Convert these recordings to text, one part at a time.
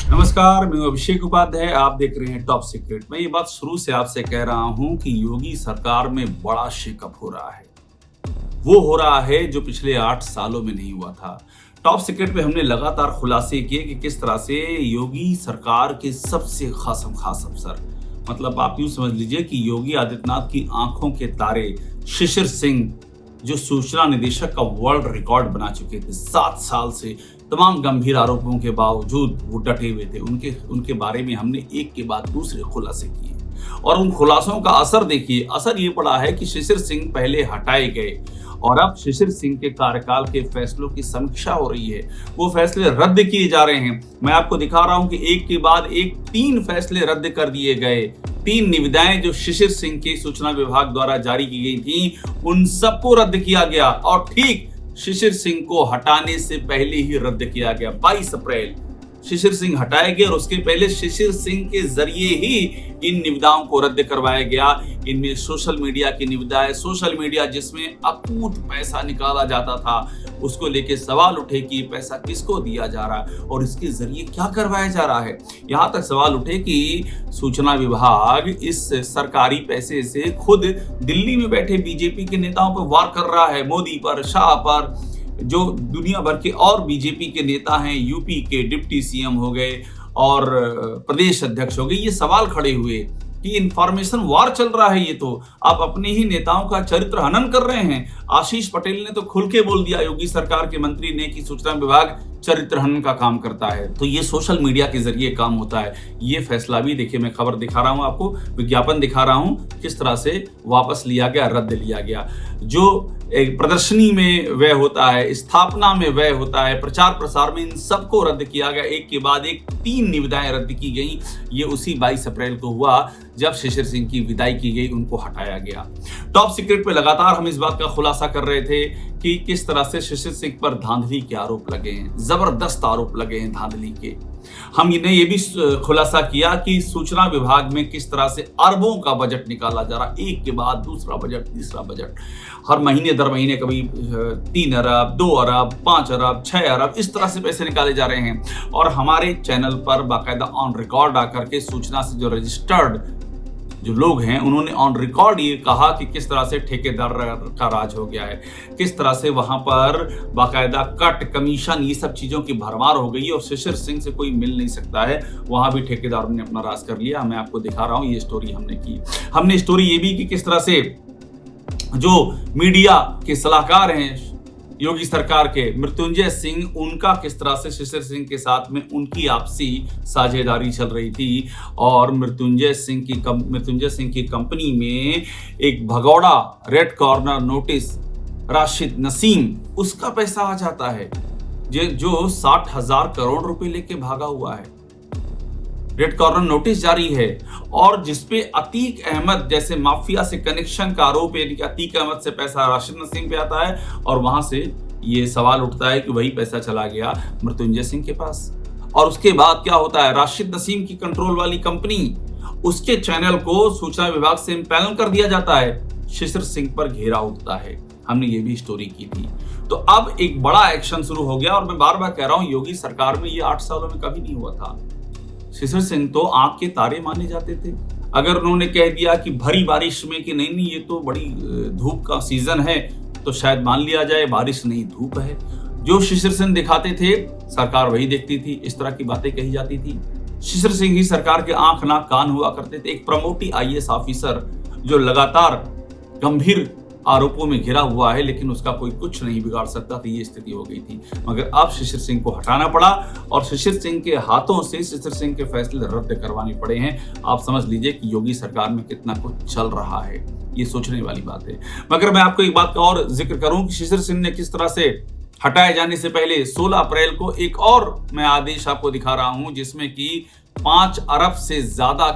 नमस्कार, मैं अभिषेक उपाध्याय। आप देख रहे हैं टॉप सीक्रेट। मैं ये बात शुरू से आपसे कह रहा हूं कि योगी सरकार में बड़ा शेकअप हो रहा है। वो हो रहा है जो पिछले 8 सालों में नहीं हुआ था। टॉप सीक्रेट में हमने लगातार खुलासे किए कि किस तरह से योगी सरकार के सबसे खासम खास अफसर, मतलब आप यूं समझ लीजिए कि योगी आदित्यनाथ की आंखों के तारे शिशिर सिंह, जो सूचना निदेशक का वर्ल्ड रिकॉर्ड बना चुके थे 7 साल से, तमाम गंभीर आरोपों के बावजूद वो डटे हुए थे। उनके बारे में हमने एक के बाद दूसरे खुलासे किए और उन खुलासों का असर देखिए। असर ये पड़ा है कि शिशिर सिंह पहले हटाए गए और अब शिशिर सिंह के कार्यकाल के फैसलों की समीक्षा हो रही है। वो फैसले रद्द किए जा रहे हैं। मैं आपको दिखा रहा हूं कि एक के बाद एक 3 फैसले रद्द कर दिए गए। 3 निविदाएं जो शिशिर सिंह के सूचना विभाग द्वारा जारी की गई थी, उन सबको रद्द किया गया और ठीक शिशिर सिंह को हटाने से पहले ही रद्द किया गया। 22 अप्रैल शिशिर सिंह हटाए गए और उसके पहले शिशिर सिंह के जरिए ही इन निविदाओं को रद्द करवाया गया। इनमें सोशल मीडिया की निविदा है। सोशल मीडिया जिसमें अकूत पैसा निकाला जाता था, उसको लेके सवाल उठे कि पैसा किसको दिया जा रहा है और इसके जरिए क्या करवाया जा रहा है। यहां तक सवाल उठे कि सूचना विभाग इस सरकारी पैसे से खुद दिल्ली में बैठे बीजेपी के नेताओं पर वार कर रहा है। मोदी पर, शाह पर, जो दुनिया भर के और बीजेपी के नेता हैं, यूपी के डिप्टी सीएम हो गए और प्रदेश अध्यक्ष हो गए। ये सवाल खड़े हुए कि इंफॉर्मेशन वार चल रहा है। ये तो आप अपने ही नेताओं का चरित्र हनन कर रहे हैं। आशीष पटेल ने तो खुल के बोल दिया, योगी सरकार के मंत्री ने, कि सूचना विभाग चरित्र हनन का काम करता है। तो ये सोशल मीडिया के जरिए काम होता है। ये फैसला भी देखिए, मैं खबर दिखा रहा हूं आपको, विज्ञापन दिखा रहा हूं किस तरह से वापस लिया गया, रद्द लिया गया। जो एक प्रदर्शनी में व्यय होता है, स्थापना में व्यय होता है, प्रचार प्रसार में, इन सबको रद्द किया गया। एक के बाद एक 3 निविदाएं रद्द की गई। ये उसी 22 अप्रैल को हुआ जब शिशिर सिंह की विदाई की गई, उनको हटाया गया। टॉप सीक्रेट पे लगातार हम इस बात का खुलासा कर रहे थे कि किस तरह से शिशिर सिंह पर धांधली के आरोप लगे हैं, जबरदस्त आरोप लगे हैं धांधली के। हमने ये भी खुलासा किया कि सूचना विभाग में किस तरह से अरबों का बजट निकाला जा रहा, एक के बाद दूसरा बजट, तीसरा बजट, हर महीने दर महीने कभी 3 अरब, 2 अरब, 5 अरब, 6 अरब, इस तरह से पैसे निकाले जा रहे हैं। और हमारे चैनल पर बाकायदा ऑन रिकॉर्ड आकर के सूचना से जो रजिस्टर्ड जो लोग हैं, उन्होंने ऑन रिकॉर्ड ये कहा कि किस तरह से ठेकेदार का राज हो गया है, किस तरह से वहां पर बाकायदा कट, कमीशन, ये सब चीजों की भरमार हो गई है और शिशिर सिंह से कोई मिल नहीं सकता है। वहां भी ठेकेदारों ने अपना राज कर लिया। मैं आपको दिखा रहा हूं, ये स्टोरी हमने की। हमने स्टोरी ये भी कि किस तरह से जो मीडिया के सलाहकार हैं योगी सरकार के, मृत्युंजय सिंह, उनका किस तरह से शिशिर सिंह के साथ में उनकी आपसी साझेदारी चल रही थी और मृत्युंजय सिंह की कंपनी में एक भगौड़ा red corner notice Rashid Naseem, उसका पैसा आ जाता है जो 60,000 करोड़ रुपए लेके भागा हुआ है। रेड कॉर्नर नोटिस जारी है और जिसपे अतीक अहमद जैसे माफिया से कनेक्शन का आरोप है कि अतीक अहमद से पैसा राशिद नसीम पे आता है और वहां से ये सवाल उठता है कि वही पैसा चला गया मृत्युंजय सिंह के पास। और उसके बाद क्या होता है, राशिद नसीम की कंट्रोल वाली कंपनी, उसके चैनल को सूचना विभाग से इम्पैनल कर दिया जाता है। शिशिर सिंह पर घेरा उठता है। हमने ये भी स्टोरी की थी। तो अब एक बड़ा एक्शन शुरू हो गया और मैं बार बार कह रहा हूं, योगी सरकार में ये 8 सालों में कभी नहीं हुआ था। शिशिर सिंह तो आंख के तारे माने जाते थे। अगर उन्होंने कह दिया कि भरी बारिश में कि नहीं ये तो बड़ी धूप का सीजन है, तो शायद मान लिया जाए बारिश नहीं धूप है। जो शिशिर सिंह दिखाते थे सरकार वही देखती थी। इस तरह की बातें कही जाती थी। शिशिर सिंह ही सरकार के आंख नाक कान हुआ करते थे। एक प्रमोटी IAS ऑफिसर जो लगातार गंभीर आरोपों में घिरा हुआ है, लेकिन उसका कोई कुछ नहीं बिगाड़ सकता था, ये स्थिति हो गई थी। मगर अब शिशिर सिंह को हटाना पड़ा और शिशिर सिंह के हाथों से शिशिर सिंह के फैसले रद्द करवाने पड़े हैं। आप समझ लीजिए कि योगी सरकार में कितना कुछ चल रहा है। ये सोचने वाली बात है। मगर मैं आपको एक बात का और जिक्र करूं कि शिशिर सिंह ने किस तरह से हटाए जाने से पहले 16 अप्रैल को एक और मैं आदेश आपको दिखा रहा हूं, जिसमें कि 5 अरब से ज्यादा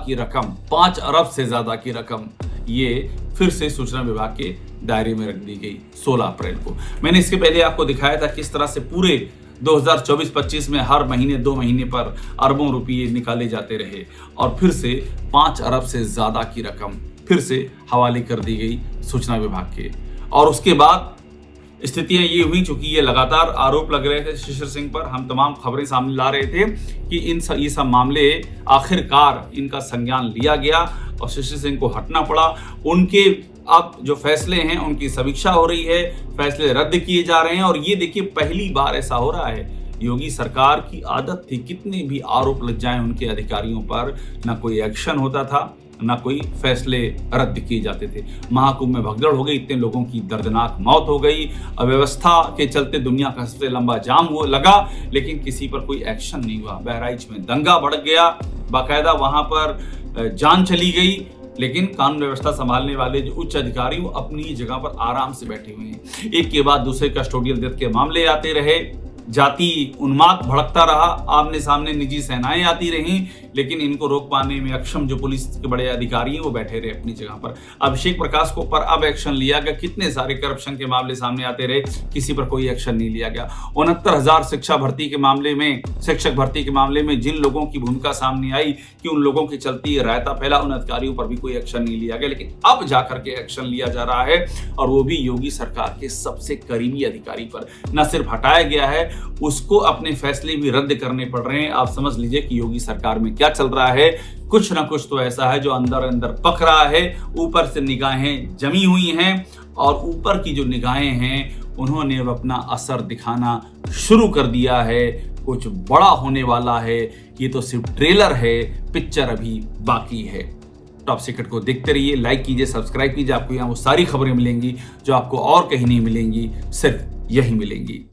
की रकम ये फिर से सूचना विभाग के दायरे में रख दी गई 16 अप्रैल को। मैंने इसके पहले आपको दिखाया था किस तरह से पूरे 2024-25 में हर महीने 2 महीने पर अरबों रुपये निकाले जाते रहे और फिर से 5 अरब से ज्यादा की रकम फिर से हवाले कर दी गई सूचना विभाग के। और उसके बाद स्थितियां ये हुई, चूंकि ये लगातार आरोप लग रहे थे शिशिर सिंह पर, हम तमाम खबरें सामने ला रहे थे कि ये सब मामले आखिरकार इनका संज्ञान लिया गया और शिशिर सिंह को हटना पड़ा। उनके अब जो फैसले हैं उनकी समीक्षा हो रही है, फैसले रद्द किए जा रहे हैं। और ये देखिए पहली बार ऐसा हो रहा है। योगी सरकार की आदत थी कितने भी आरोप लग जाएं उनके अधिकारियों पर, ना कोई एक्शन होता था, ना कोई फैसले रद्द किए जाते थे। महाकुंभ में भगदड़ हो गई, इतने लोगों की दर्दनाक मौत हो गई, अव्यवस्था के चलते दुनिया का सबसे लंबा जाम लगा, लेकिन किसी पर कोई एक्शन नहीं हुआ। बहराइच में दंगा भड़क गया, बाकायदा वहां पर जान चली गई, लेकिन कानून व्यवस्था संभालने वाले जो उच्च अधिकारी वो अपनी जगह पर आराम से बैठे हुए हैं। एक के बाद दूसरे कस्टोडियल डेथ के मामले आते रहे, जाति उन्माद भड़कता रहा, आमने सामने निजी सेनाएं आती रहीं, लेकिन इनको रोक पाने में अक्षम जो पुलिस के बड़े अधिकारी हैं वो बैठे रहे अपनी जगह पर। अभिषेक प्रकाश को पर अब एक्शन लिया गया, कितने सारे करप्शन के मामले सामने आते रहे, किसी पर कोई एक्शन नहीं लिया गया। 69,000 शिक्षक भर्ती के मामले में जिन लोगों की भूमिका सामने आई कि उन लोगों की चलती रायता फैला, उन अधिकारियों पर भी कोई एक्शन नहीं लिया गया, लेकिन अब जाकर के एक्शन लिया जा रहा है, और वो भी योगी सरकार के सबसे करीबी अधिकारी पर। न सिर्फ हटाया गया है, उसको अपने फैसले भी रद्द करने पड़ रहे हैं। आप समझ लीजिए कि योगी सरकार में क्या चल रहा है। कुछ ना कुछ तो ऐसा है जो अंदर अंदर पक रहा है। ऊपर से निगाहें जमी हुई हैं, और ऊपर की जो निगाहें हैं उन्होंने अब अपना असर दिखाना शुरू कर दिया है। कुछ बड़ा होने वाला है, ये तो सिर्फ ट्रेलर है, पिक्चर अभी बाकी है। टॉप सीक्रेट को देखते रहिए, लाइक कीजिए, सब्सक्राइब कीजिए। आपको यहाँ वो सारी खबरें मिलेंगी जो आपको और कहीं नहीं मिलेंगी, सिर्फ यही मिलेंगी।